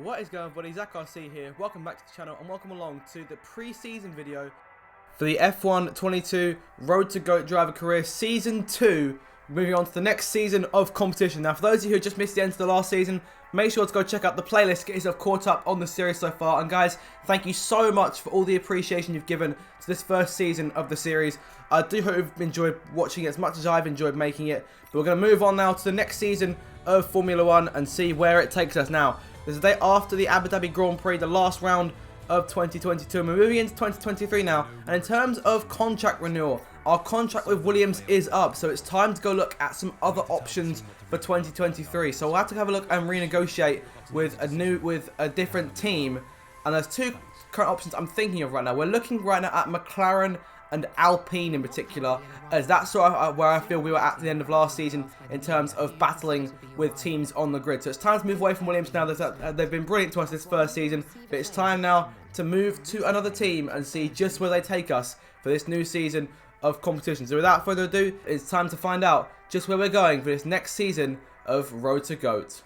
What is going on, buddy? Zach RC here. Welcome back to the channel and welcome along to the pre-season video for the F1 22 Road to GOAT Driver Career Season 2. Moving on to the next season of competition. Now, for those of you who just missed the end of the last season, make sure to go check out the playlist, get yourself caught up on the series so far. And guys, thank you so much for all the appreciation you've given to this first season of the series. I do hope you've enjoyed watching it as much as I've enjoyed making it. But we're going to move on now to the next season of Formula 1 and see where it takes us now. This is the day after the Abu Dhabi Grand Prix, the last round of 2022. And we're moving into 2023 now. And in terms of contract renewal, our contract with Williams is up. So it's time to go look at some other options for 2023. So we'll have to have a look and renegotiate with a different team. And there's two current options I'm thinking of right now. We're looking right now at McLaren and Alpine in particular, as that's sort of where I feel we were at the end of last season in terms of battling with teams on the grid. So it's time to move away from Williams now. They've been brilliant to us this first season, but it's time now to move to another team and see just where they take us for this new season of competition. So without further ado, it's time to find out just where we're going for this next season of Road to GOAT.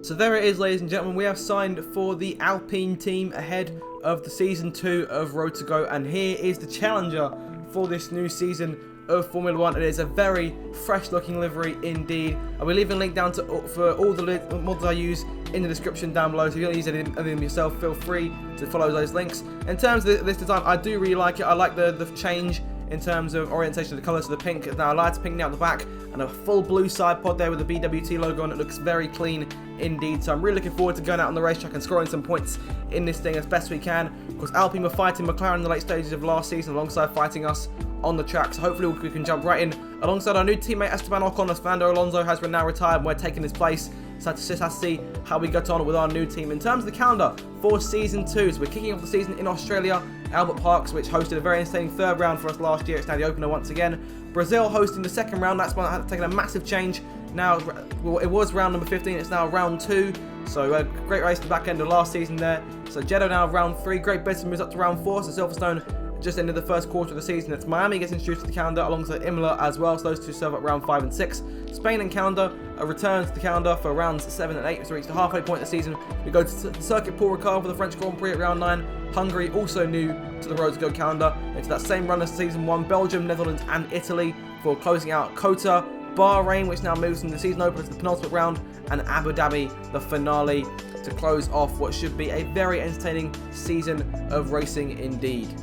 So there it is, ladies and gentlemen, we have signed for the Alpine team ahead of the Season 2 of Road to GOAT, and here is the challenger for this new season of Formula 1. It is a very fresh looking livery indeed. I'll be leaving a link down for all the mods I use in the description down below, so if you don't use any of them yourself, feel free to follow those links. In terms of this design, I do really like it. I like the change in terms of orientation of the colours of the pink. Now, I like pink now at the back and a full blue side pod there with the BWT logo on it. Looks very clean indeed. So I'm really looking forward to going out on the racetrack and scoring some points in this thing as best we can. Of course, Alpine were fighting McLaren in the late stages of last season alongside fighting us on the track. So hopefully we can jump right in alongside our new teammate Esteban Ocon, as Fernando Alonso has now retired and we're taking his place. So just have to see how we get on with our new team. In terms of the calendar for Season 2, so we're kicking off the season in Australia, Albert Park, which hosted a very entertaining third round for us last year. It's now the opener once again. Brazil hosting the second round. That's one that had taken a massive change. Now, well, it was round number 15. It's now round 2. So a great race at the back end of last season there. So Jeddah now round 3. Great Britain moves up to round 4. So Silverstone just ended the first quarter of the season. It's Miami gets introduced to the calendar alongside Imola as well. So those two serve up round 5 and 6. Spain and calendar returns to the calendar for rounds 7 and 8. So we reach the halfway point of the season. We go to Circuit Paul Ricard for the French Grand Prix at round 9. Hungary also new to the Road to GOAT calendar. Into that same run as Season 1. Belgium, Netherlands and Italy for closing out Kota. Bahrain, which now moves from the season opener to the penultimate round, and Abu Dhabi, the finale, to close off what should be a very entertaining season of racing indeed.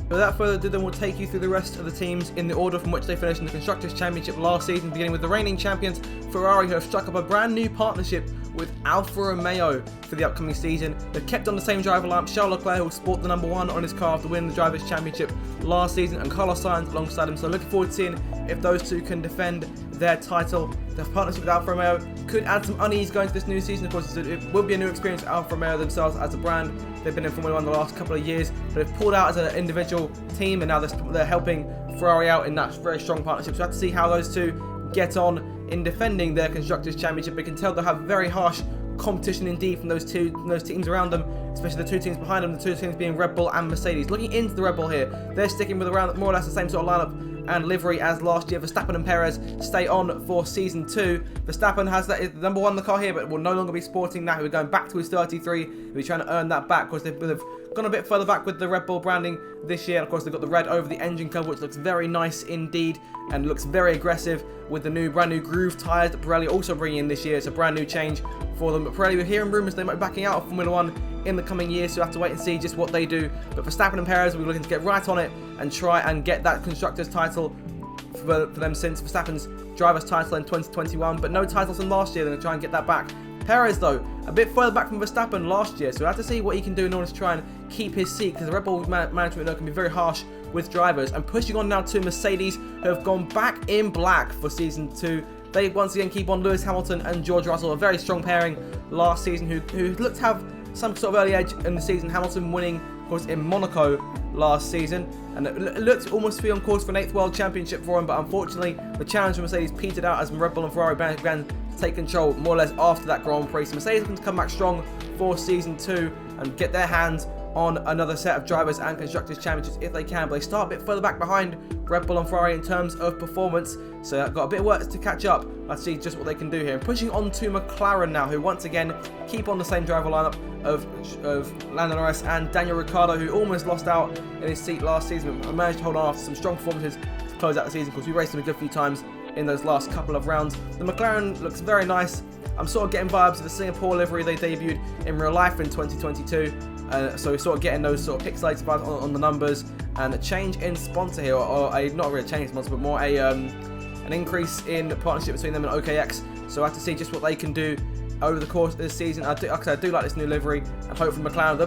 Without further ado, then we'll take you through the rest of the teams in the order from which they finished in the Constructors' Championship last season, beginning with the reigning champions Ferrari, who have struck up a brand new partnership with Alfa Romeo for the upcoming season. They've kept on the same driver lineup, Charles Leclerc, who will sport the number 1 on his car after winning the Drivers' Championship last season, and Carlos Sainz alongside him. So looking forward to seeing if those two can defend their title. The partnership with Alfa Romeo could add some unease going to this new season. Of course, it will be a new experience for Alfa Romeo themselves as a brand. They've been in Formula 1 the last couple of years, but they've pulled out as an individual team, and now they're helping Ferrari out in that very strong partnership. So we have to see how those two get on in defending their Constructors' Championship. We can tell they'll have very harsh competition indeed from those teams around them, especially the two teams behind them, the two teams being Red Bull and Mercedes. Looking into the Red Bull here, they're sticking with around more or less the same sort of lineup and livery as last year. Verstappen and Perez stay on for Season 2. Verstappen has that is the number 1 in the car here, but will no longer be sporting that. We're going back to his 33. He'll be trying to earn that back because they've gone a bit further back with the Red Bull branding this year. And of course, they've got the red over the engine cover, which looks very nice indeed and looks very aggressive with the brand new groove tyres that Pirelli also bringing in this year. It's a brand new change for them. But Pirelli, we're hearing rumours they might be backing out of Formula 1 in the coming years, so we'll have to wait and see just what they do. But Verstappen and Perez, we're looking to get right on it and try and get that Constructors' title for them, since Verstappen's driver's title in 2021, but no titles from last year. They're going to try and get that back. Perez, though, a bit further back from Verstappen last year, so we'll have to see what he can do in order to try and keep his seat, because the Red Bull management can be very harsh with drivers. And pushing on now to Mercedes, who have gone back in black for Season 2. They once again keep on Lewis Hamilton and George Russell, a very strong pairing last season, who looked to have some sort of early edge in the season. Hamilton winning, of course, in Monaco last season, and it looked almost to be on course for an 8th World Championship for him, but unfortunately the challenge for Mercedes petered out as Red Bull and Ferrari began take control more or less after that Grand Prix. So Mercedes can come back strong for Season 2 and get their hands on another set of drivers and constructors championships if they can, but they start a bit further back behind Red Bull and Ferrari in terms of performance, so I've got a bit of work to catch up. Let's see just what they can do here. And pushing on to McLaren now, who once again keep on the same driver lineup of Lando Norris and Daniel Ricciardo, who almost lost out in his seat last season, but managed to hold on after some strong performances to close out the season, because we raced him a good few times in those last couple of rounds. The McLaren looks very nice. I'm sort of getting vibes of the Singapore livery they debuted in real life in 2022. So we're sort of getting those sort of pixelated vibes on the numbers, and a change in sponsor here, or a not really a change in sponsor, but more an increase in partnership between them and OKX. So I have to see just what they can do over the course of this season. I do like this new livery, and hopefully McLaren,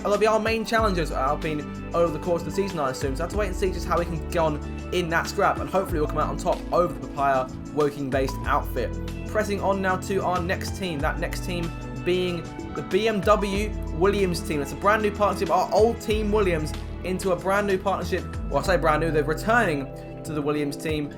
they'll be our main challengers at Alpine over the course of the season, I assume. So I have to wait and see just how we can get on in that scrap, and hopefully we'll come out on top over the Papaya Woking-based outfit. Pressing on now to our next team. That next team being the BMW Williams team. It's a brand new partnership. Our old team Williams into a brand new partnership. Well, I say brand new, they're returning to the Williams team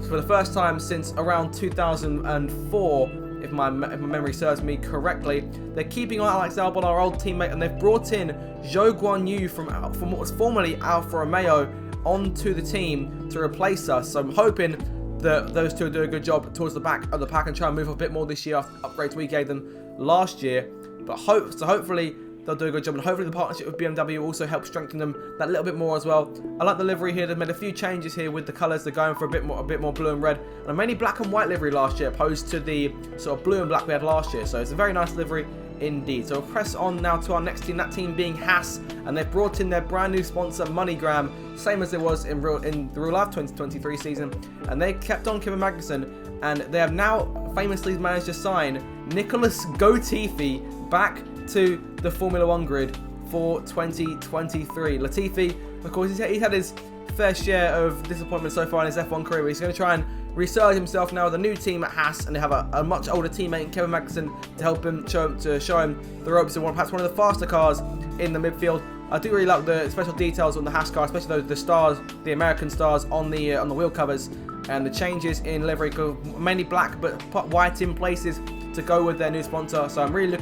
for the first time since around 2004, if my memory serves me correctly. They're keeping on Alex Albon, our old teammate, and they've brought in Zhou Guanyu from what was formerly Alfa Romeo onto the team to replace us. So I'm hoping that those two will do a good job towards the back of the pack and try and move up a bit more this year after the upgrades we gave them last year. But hopefully they'll do a good job, and hopefully the partnership with BMW will also help strengthen them that little bit more as well. I like the livery here. They've made a few changes here with the colours. They're going for a bit more blue and red, and a mainly black and white livery last year opposed to the sort of blue and black we had last year. So it's a very nice livery indeed. So we'll press on now to our next team, that team being Haas, and they've brought in their brand new sponsor MoneyGram, same as it was in the real life 2023 season, and they kept on Kevin Magnussen, and they have now famously managed to sign Nicholas Latifi back to the Formula 1 grid for 2023. Latifi, of course, he's had his fair share of disappointment so far in his F1 career, but he's going to try and resurge himself now with a new team at Haas, and they have a much older teammate, Kevin Magnussen, to help him show him the ropes of perhaps one of the faster cars in the midfield. I do really like the special details on the Haas car, especially the stars, the American stars on the wheel covers, and the changes in livery, mainly black but white in places to go with their new sponsor. So I'm really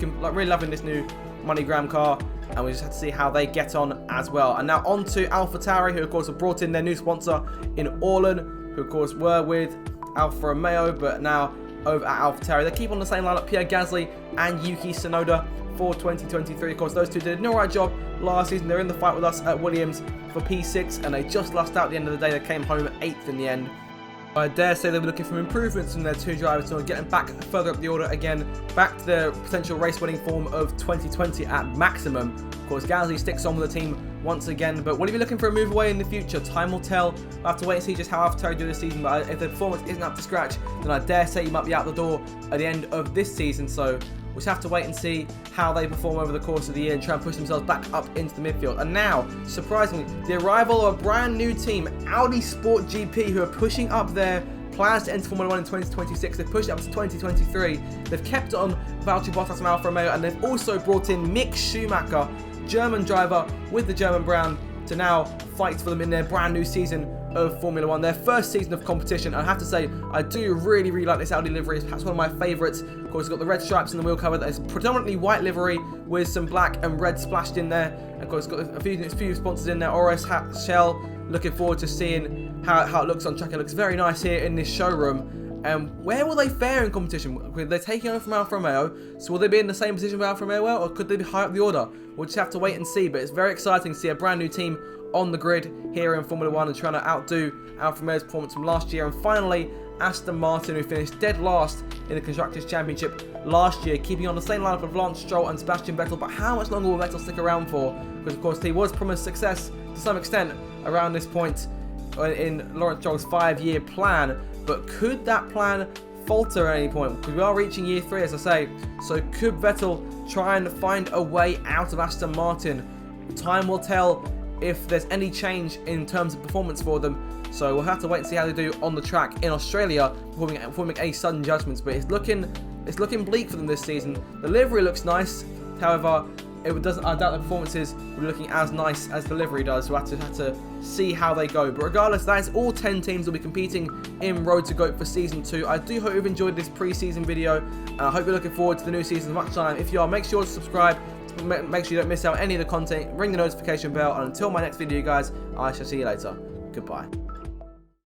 loving this new MoneyGram car, and we just have to see how they get on as well. And now on to AlphaTauri, who of course have brought in their new sponsor in Orlen, who of course were with Alfa Romeo, but now over at AlphaTauri. They keep on the same lineup, Pierre Gasly and Yuki Tsunoda for 2023. Of course, those two did an alright job last season. They're in the fight with us at Williams for P6, and they just lost out at the end of the day. They came home 8th in the end. I dare say they'll be looking for improvements from their two drivers to get them back further up the order again, back to their potential race-winning form of 2020 at maximum. Of course, Gasly sticks on with the team once again, but will he be looking for a move away in the future? Time will tell. I'll have to wait and see just how AlphaTauri do this season, but if the performance isn't up to scratch, then I dare say he might be out the door at the end of this season. So we'll just have to wait and see how they perform over the course of the year and try and push themselves back up into the midfield. And now, surprisingly, the arrival of a brand new team, Audi Sport GP, who are pushing up their plans to enter Formula 1 in 2026. They've pushed it up to 2023. They've kept on Valtteri Bottas from Alfa Romeo, and they've also brought in Mick Schumacher, German driver with the German brand, to now fight for them in their brand new season of Formula 1, their first season of competition. I have to say, I do really like this Audi livery. It's perhaps one of my favourites. Of course, it's got the red stripes in the wheel cover. That is predominantly white livery with some black and red splashed in there. And of course, it's got a few sponsors in there. Oros, Shell. Looking forward to seeing how it looks on track. It looks very nice here in this showroom. Where will they fare in competition? They're taking over from Alfa Romeo, so will they be in the same position with Alfa Romeo, or could they be high up the order? We'll just have to wait and see, but it's very exciting to see a brand new team on the grid here in Formula 1 and trying to outdo Alfa Romeo's performance from last year. And finally, Aston Martin, who finished dead last in the Constructors' Championship last year, keeping on the same lineup of Lance Stroll and Sebastian Vettel. But how much longer will Vettel stick around for? Because, of course, he was promised success to some extent around this point in Lawrence Stroll's 5-year plan. But could that plan falter at any point? Because we are reaching year 3, as I say. So could Vettel try and find a way out of Aston Martin? Time will tell if there's any change in terms of performance for them. So we'll have to wait and see how they do on the track in Australia before we make any sudden judgments. But it's looking bleak for them this season. The livery looks nice. However, I doubt the performances will be looking as nice as delivery does. We'll have to see how they go. But regardless, that is all 10 teams that will be competing in Road to GOAT for Season 2. I do hope you've enjoyed this pre-season video. I hope you're looking forward to the new season as much time. If you are, make sure to subscribe. Make sure you don't miss out any of the content. Ring the notification bell. And until my next video, guys, I shall see you later. Goodbye.